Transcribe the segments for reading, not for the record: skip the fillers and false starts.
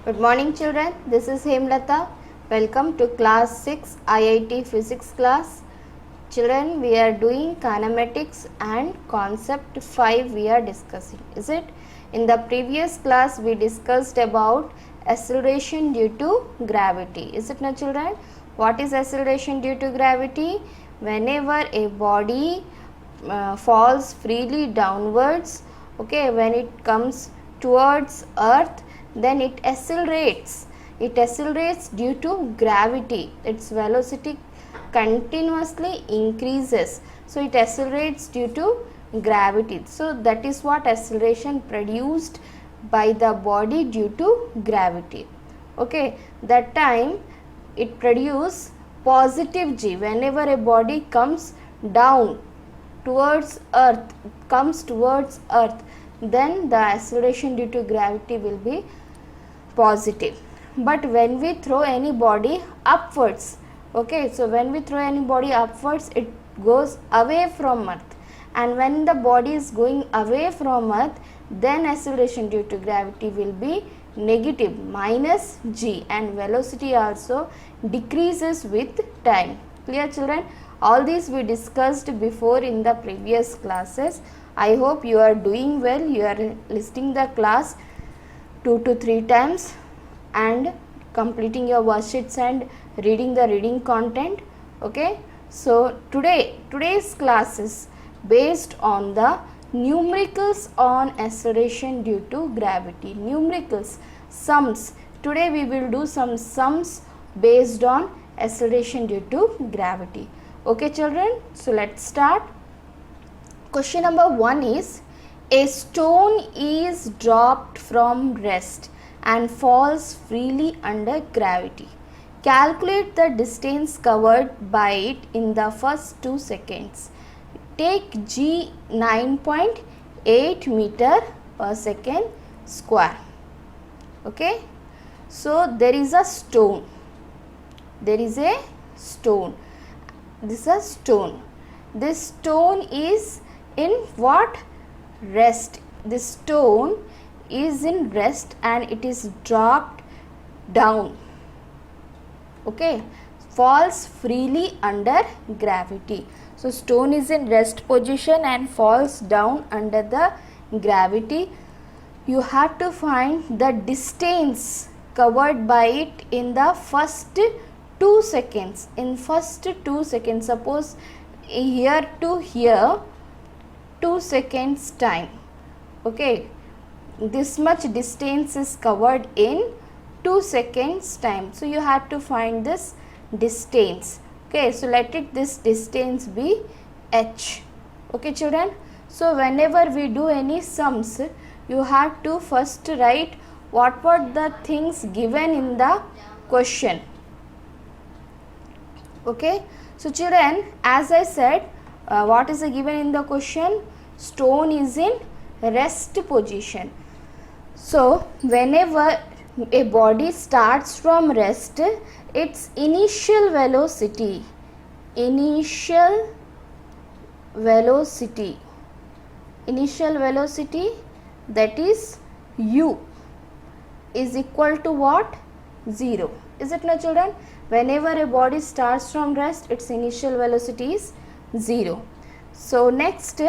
Good morning children, this is Hemlata. Welcome to class 6 IIT physics class. Children, we are doing kinematics and concept 5 we are discussing, is it? In the previous class we discussed about acceleration due to gravity, is it not children? What is acceleration due to gravity? Whenever a body falls freely downwards, okay, when it comes towards earth, then it accelerates due to gravity. Its velocity continuously increases, so it accelerates due to gravity. So that is what acceleration produced by the body due to gravity. Okay, that time it produce positive g. Whenever a body comes down towards earth, then the acceleration due to gravity will be positive. But when we throw any body upwards, okay, so when we throw any body upwards, it goes away from earth, and when the body is going away from earth, then acceleration due to gravity will be negative, minus g, and velocity also decreases with time. Clear children? All these we discussed before in the previous classes. I hope you are doing well. You are listening the class 2 to 3 times and completing your worksheets and reading the reading content. Okay, so today's class is based on the numericals on acceleration due to gravity. Numericals, sums. Today we will do some sums based on acceleration due to gravity. Okay children, so let's start. Question number 1 is, a stone is dropped from rest and falls freely under gravity. Calculate the distance covered by it in the first 2 seconds. Take g 9.8 meter per second square. Okay, so there is a stone. This is a stone. This stone is in what? Rest. This stone is in rest and it is dropped down. Okay, falls freely under gravity. So stone is in rest position and falls down under the gravity. You have to find the distance covered by it in the first 2 seconds. In first 2 seconds, suppose here to here 2 seconds time. Okay, this much distance is covered in 2 seconds time. So you have to find this distance. Okay, so let it this distance be h. Okay children, so whenever we do any sums, you have to first write what were the things given in the question. Okay, so children, as I said, what is given in the question? Stone is in rest position. So whenever a body starts from rest, its initial velocity that is u is equal to what? 0. Is it not children? Whenever a body starts from rest, its initial velocity is 0. So next,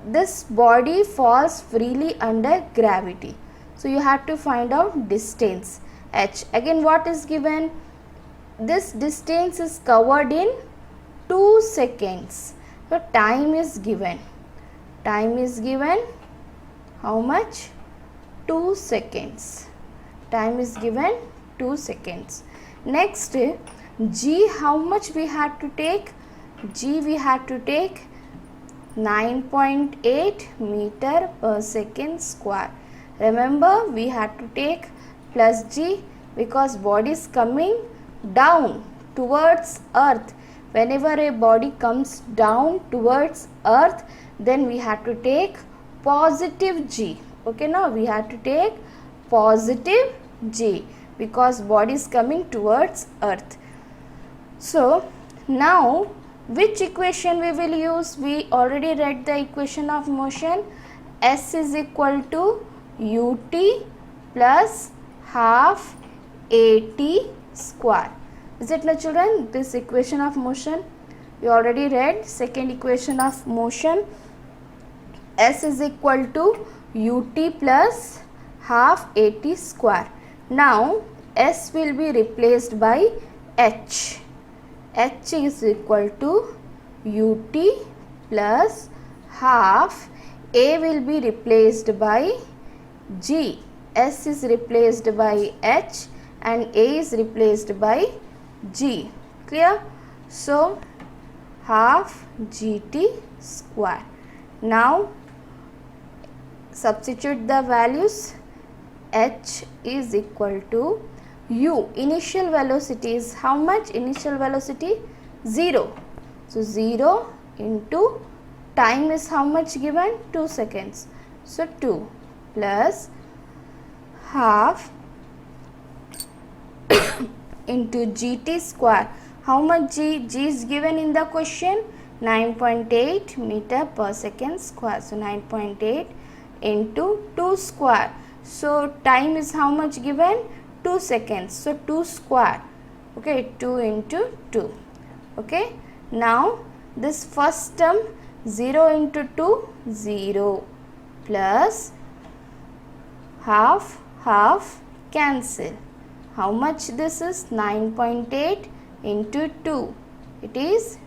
this body falls freely under gravity. So you have to find out distance h. Again, what is given? This distance is covered in 2 seconds. So time is given. How much? 2 seconds. Time is given 2 seconds. Next, g, how much we had to take? G we had to take 9.8 meter per second square. Remember, we had to take plus g because body is coming down towards earth. Whenever a body comes down towards earth, then we have to take positive g. Okay, now we have to take positive g because body is coming towards earth. So now which equation we will use? We already read the equation of motion. S is equal to ut plus half at square. Is it, children? This equation of motion we already read. Second equation of motion, S is equal to ut plus half at square. Now S will be replaced by h. H is equal to ut plus half. A will be replaced by g. S is replaced by h and A is replaced by g. Clear? So half gt square. Now substitute the values. H is equal to u. Initial velocity is how much? Initial velocity 0. So 0 into time is how much given? 2 seconds. So 2 plus half into gt square. How much g? G is given in the question, 9.8 meter per second square. So 9.8 into 2 square. So time is how much given? 2 seconds. So 2 square. Okay, 2 into 2. Okay. Now this first term, 0 into 2, 0 plus half cancel. How much this is? 9.8 into 2. It is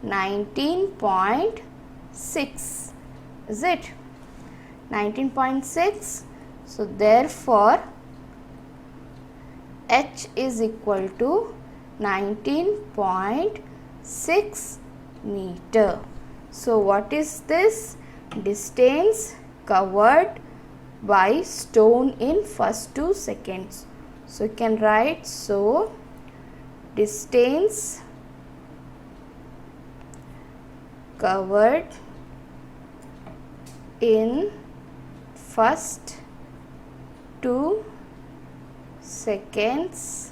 19.6. Is it? 19.6. So therefore H is equal to 19.6 meter. So what is this? Distance covered by stone in first 2 seconds. So you can write, so distance covered in first 2 seconds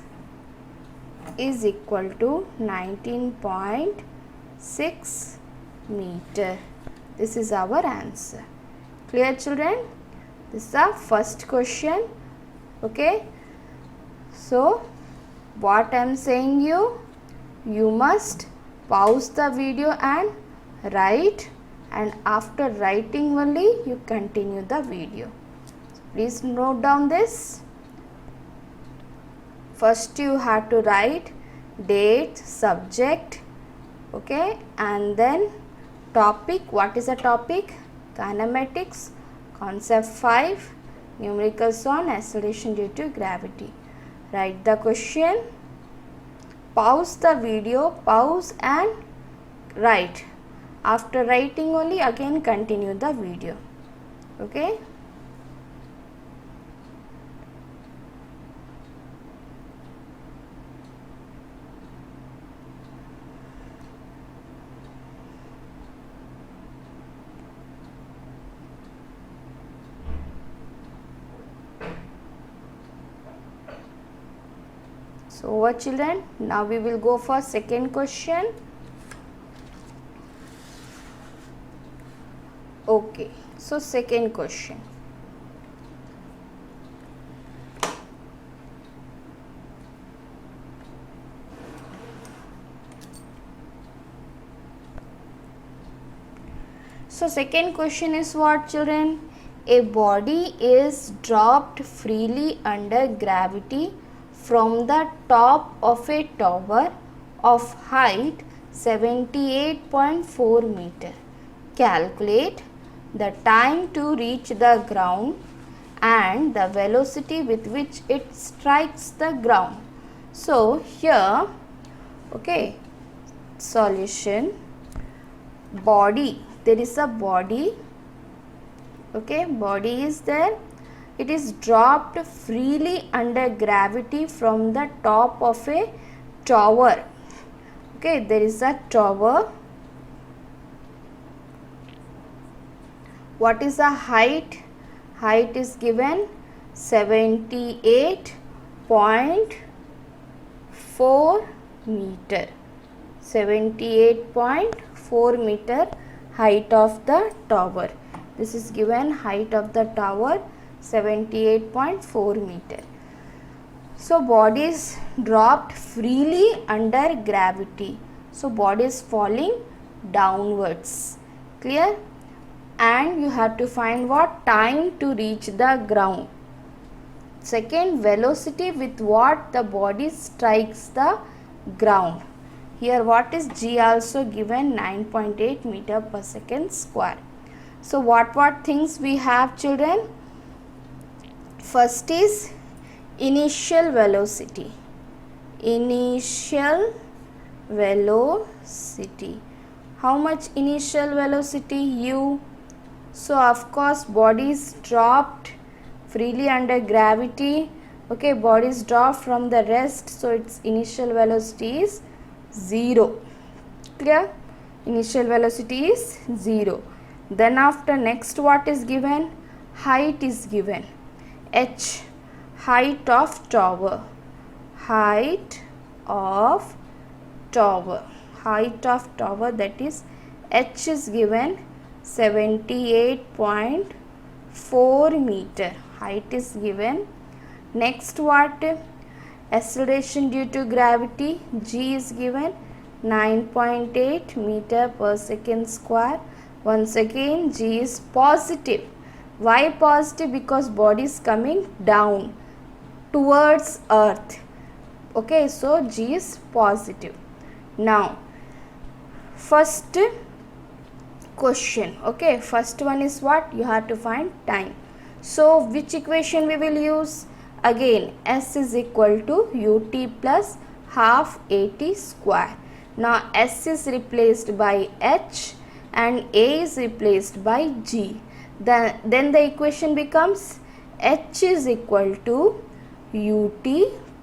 is equal to 19.6 meter. This is our answer. Clear, children? This is the first question. Okay. So what I am saying you must pause the video and write, and after writing only you continue the video. Please note down this. First you have to write date, subject, okay, and then topic. What is the topic? Kinematics. Concept 5, numericals on acceleration due to gravity. Write the question, pause the video, pause and write. After writing only again continue the video. Okay. So what, children? Now we will go for second question. Okay, so second question. So second question is what, children? A body is dropped freely under gravity from the top of a tower of height 78.4 meter. Calculate the time to reach the ground and the velocity with which it strikes the ground. So here, okay, solution, body, there is a body, okay, body is there. It is dropped freely under gravity from the top of a tower. Okay, there is a tower. What is the height? Height is given 78.4 meter. 78.4 meter height of the tower. This is given height of the tower 78.4 meter. So body is dropped freely under gravity. So body is falling downwards. Clear? And you have to find what? Time to reach the ground. Second, velocity with what the body strikes the ground. Here what is G also given? 9.8 meter per second square. So what things we have, children? First is initial velocity. Initial velocity. How much initial velocity? U. So of course body is dropped freely under gravity. Okay, body is dropped from the rest, so its initial velocity is 0. Clear? Initial velocity is 0. Then after, next what is given? Height is given. H, height of tower. Height of tower. Height of tower, that is H is given 78.4 meter. Height is given. Next what? Acceleration due to gravity, G is given 9.8 meter per second square. Once again G is positive. Why positive? Because body is coming down towards earth. Okay, so G is positive. Now first question. Okay, first one is what? You have to find time. So which equation we will use? Again, S is equal to ut plus half at square. Now S is replaced by H and A is replaced by G. Then the equation becomes H is equal to ut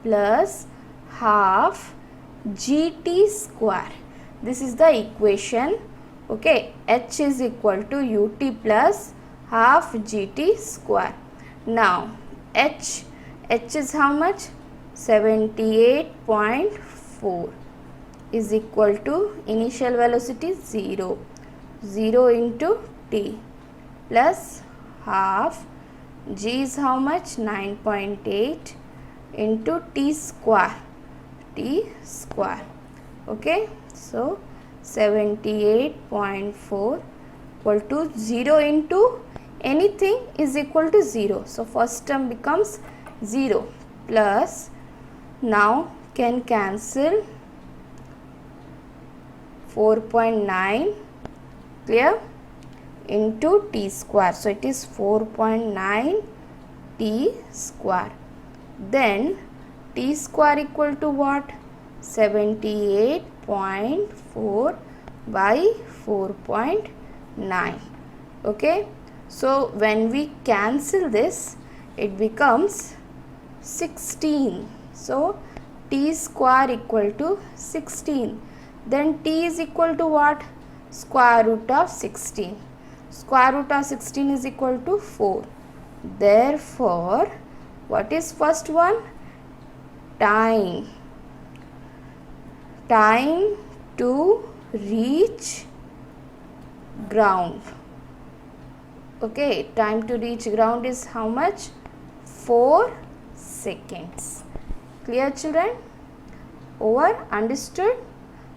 plus half gt square. This is the equation. Okay, H is equal to ut plus half gt square. Now H is how much? 78.4 is equal to initial velocity 0. 0 into t plus half. G is how much? 9.8 into t square. T square. Okay, so 78.4 equal to 0 into anything is equal to 0. So first term becomes 0 plus, now can cancel 4.9, clear, into t square. So it is 4.9 t square. Then t square equal to what? 78.4 by 4.9. Okay, so when we cancel this, it becomes 16. So t square equal to 16. Then t is equal to what? Square root of 16. Square root of 16 is equal to 4. Therefore, what is first one? Time. Time to reach ground. Okay, time to reach ground is how much? 4 seconds. Clear, children? Over? Understood?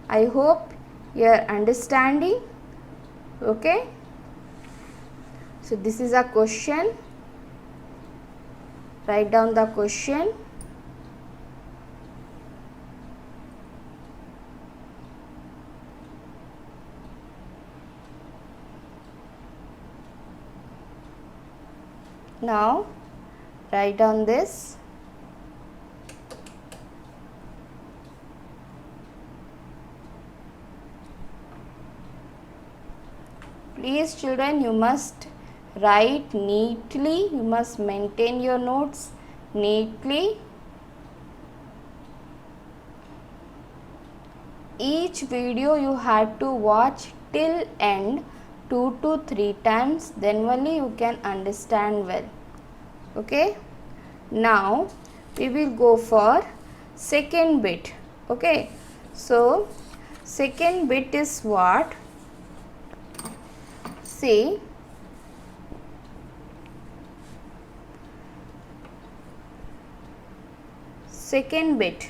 I hope you are understanding. Okay, so this is a question. Write down the question. Now write down this. Please children, you must write neatly. You must maintain your notes neatly. Each video you have to watch till end 2 to 3 times, then only you can understand well. Okay, now we will go for second bit. Okay, so second bit is what? See, second bit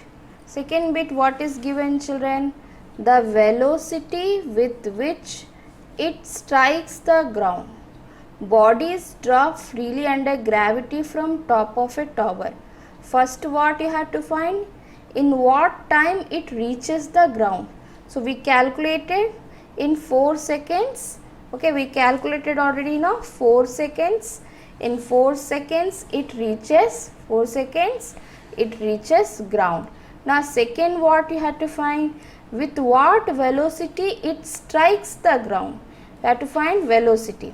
what is given, children? The velocity with which it strikes the ground. Bodies drop freely under gravity from top of a tower. First what you have to find? In what time it reaches the ground. So we calculated in 4 seconds. Okay, we calculated already now 4 seconds. In 4 seconds it reaches, 4 seconds it reaches ground. Now second what you have to find? With what velocity it strikes the ground. You have to find velocity.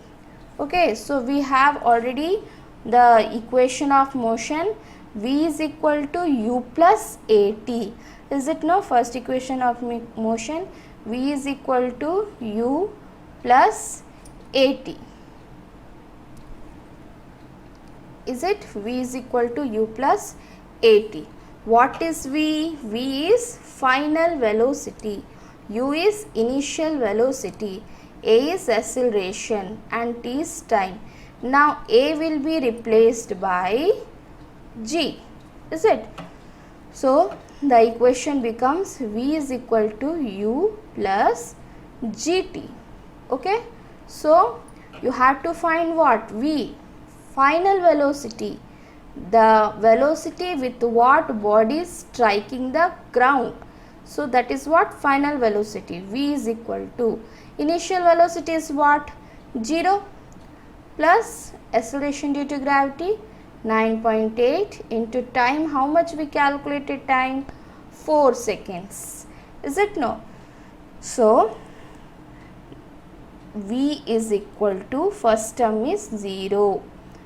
Okay, so we have already the equation of motion. V is equal to u plus at. Is it no? First equation of motion, V is equal to u plus at. Is it? V is equal to u plus at. What is V? V is final velocity, u is initial velocity, a is acceleration and t is time. Now a will be replaced by g. Is it? So the equation becomes V is equal to u plus gt. Okay. So you have to find what? V, final velocity, the velocity with what body is striking the ground. So that is what? Final velocity. V is equal to initial velocity is what? 0 plus acceleration due to gravity 9.8 into time. How much we calculated time? 4 seconds. Is it no? So V is equal to, first term is 0,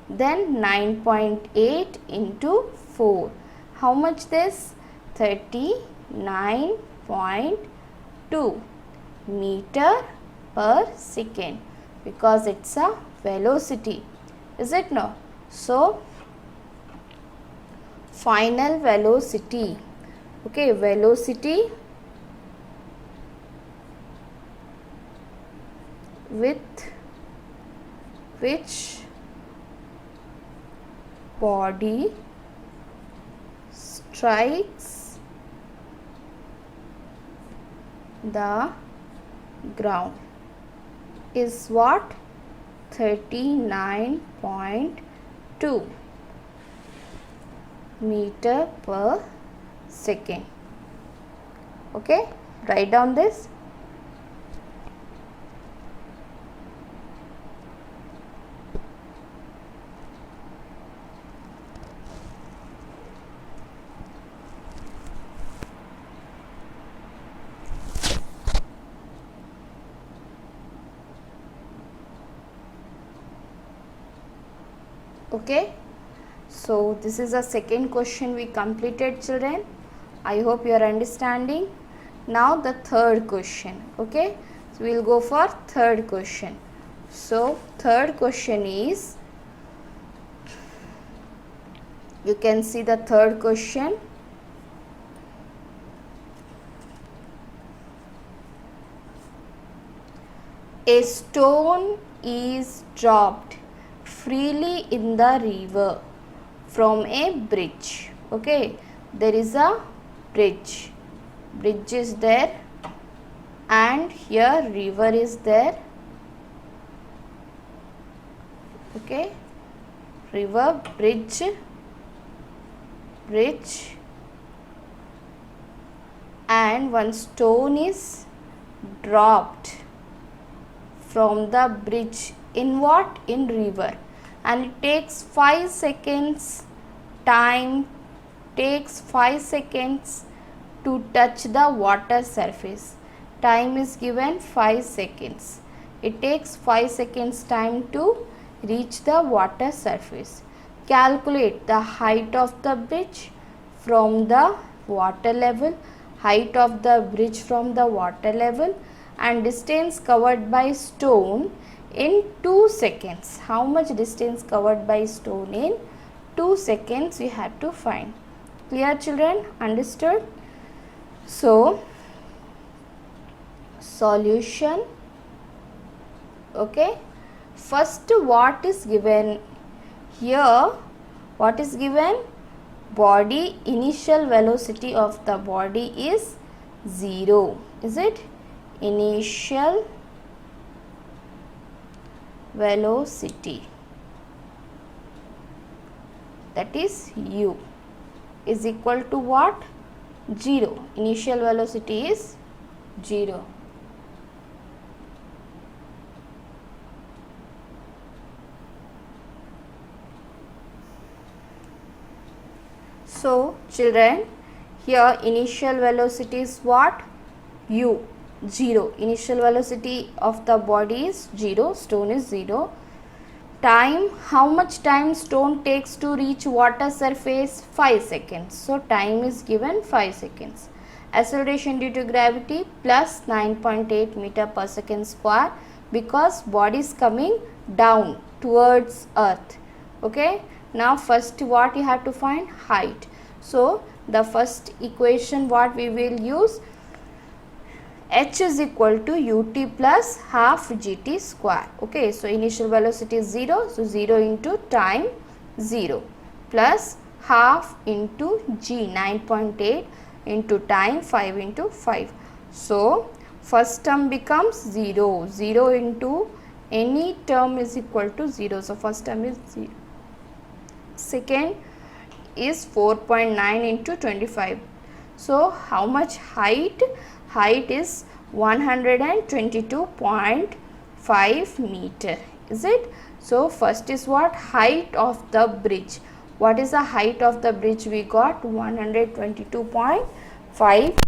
then 9.8 into 4. How much this? 39.2 meter per second, because it's a velocity. Is it no? So final velocity. Okay, velocity with which body strikes the ground is what? 39.2 meter per second. Okay, write down this. Okay, so this is the second question we completed, children. I hope you are understanding. Now the third question. Okay, so we will go for third question. So third question is, you can see the third question. A stone is dropped freely in the river from a bridge. Okay, there is a bridge is there, and here river is there. Okay, river, bridge, and one stone is dropped from the bridge in what? In river, and it takes 5 seconds time, takes 5 seconds to touch the water surface. Time is given 5 seconds. It takes 5 seconds time to reach the water surface. Calculate the height of the bridge from the water level, height of the bridge from the water level, and distance covered by stone in 2 seconds. How much distance covered by stone in 2 seconds we have to find. Clear, children? Understood? So solution. Okay, first what is given here? What is given? body initial velocity of the body is 0. Is it? Initial velocity, that is u, is equal to what? 0. Initial velocity is 0. So children, here initial velocity is what? U, 0. Initial velocity of the body is 0, stone is 0. Time, how much time stone takes to reach water surface? 5 seconds. So time is given 5 seconds. Acceleration due to gravity plus 9.8 meter per second square, because body is coming down towards earth. Okay. Now first what you have to find? Height. So the first equation what we will use, h is equal to ut plus half gt square. Okay, so initial velocity is 0, so 0 into time 0 plus half into g, 9.8 into time 5 into 5. So first term becomes 0, 0 into any term is equal to 0, so first term is 0. Second is 4.9 into 25. So how much height? Height is 122.5 meter. Is it? So first is what? Height of the bridge. What is the height of the bridge? We got 122.5.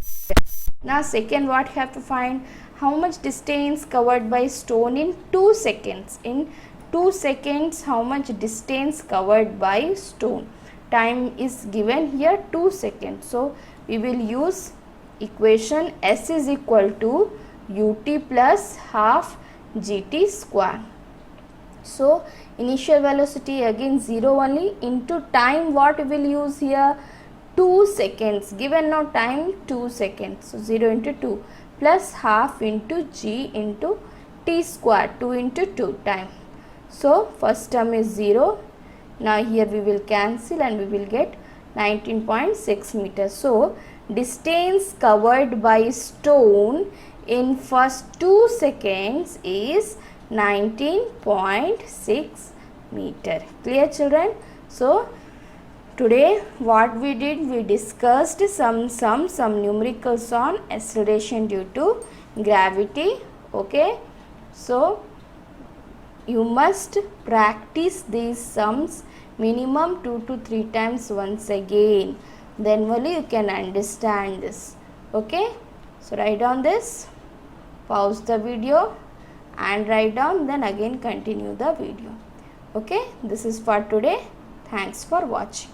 Now second what you have to find? How much distance covered by stone in 2 seconds? In 2 seconds, how much distance covered by stone? Time is given here 2 seconds. So we will use equation S is equal to ut plus half gt square. So initial velocity again 0 only, into time what we will use here? 2 seconds. Given now time 2 seconds. So 0 into 2 plus half into g into t square, 2 into 2 time. So first term is 0. Now here we will cancel and we will get 19.6 meters. So distance covered by stone in first 2 seconds is 19.6 meter. Clear children? So today what we did, we discussed some numericals on acceleration due to gravity. Okay, so you must practice these sums minimum 2 to 3 times once again, then only you can understand this. Okay, so write down this, pause the video and write down, then again continue the video. Okay, this is for today. Thanks for watching.